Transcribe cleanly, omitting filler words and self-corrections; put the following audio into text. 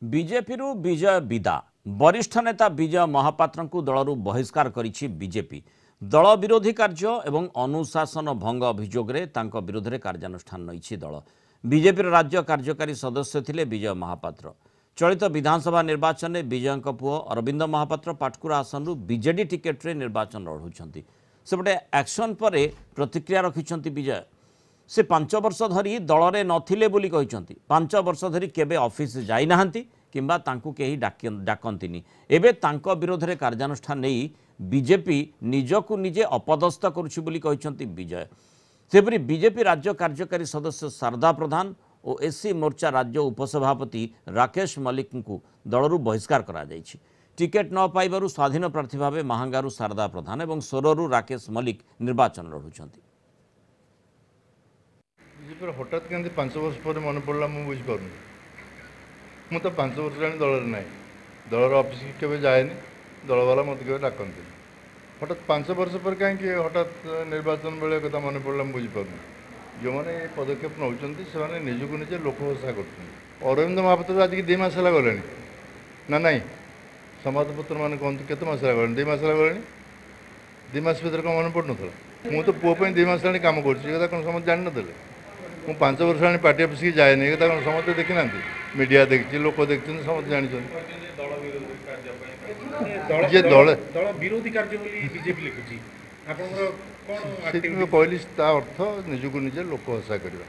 BJP विजय विदा वरिष्ठ नेता विजय महापात्र दलर बहिष्कार करिछि बीजेपी। दल विरोधी कार्य एवं अनुशासन भंग अभियोग विरोध में कार्यानुष्ठान नहीं दल। बीजेपी राज्य कार्यकारी सदस्य थिले विजय महापात्र। चलित विधानसभा निर्वाचन में विजय पुओ अरविंद महापात्र पाटकुरा आसन बीजेडी टिकेट रे निर्वाचन लड़ुंट। सेपटे एक्शन पर प्रतिक्रिया रखिंट विजय। से 5 वर्ष धरी दल में नथिले बोली कहिसंती। 5 वर्ष धरी केबे ऑफिस जाई नाहंती किंबा तांकु केही डाकंतीनी। एबे तांको विरोध में कार्यानुष्ठान नहीं बीजेपी निजकु निजे अपदस्थ करुछि बोली कहिसंती विजय। सेपरि बीजेपी राज्य कार्यकारी सदस्य शारदा प्रधान और एससी मोर्चा राज्य उपसभापति राकेश मल्लिक को दलरू बहिष्कार करा जायछि। टिकेट न पाइबारु स्वाधीन प्रार्थी भाव महांगारू शारदा प्रधान और सोररू राकेश मल्लिक निर्वाचन लड़ुंट। हठात के 5 वर्ष पर मन पड़ा मुझे बुझीपार मु तो 5 वर्ष जानी दल ना दलर ऑफिस के जाए दल वाला मत के डाकती हठात 5 वर्ष पर कहीं हठात निर्वाचन बेले कथा मन पड़ा बुझीपार जो मैंने पदक्षेप नौ से निजक निजे लोक हसा कर अरविंद महापात्र आज 2 मास गले ना नाई संवादपत्र मैंने कहते केत मास गले 2 मास गले 2 मास भर कौन मन पड़ ना मु तो पुओं 2 मास कम कर कौन समझ जान ना मु 5 वर्ष आनी पार्टी ऑफिस की जाए नहीं कौन समझते देखी ना मीडिया देखी लोक देखते समझते जानी जे दल विरोधी कार्य बीजेपी लिखुची कहली अर्थ निजक निजे लोक हसा करवा।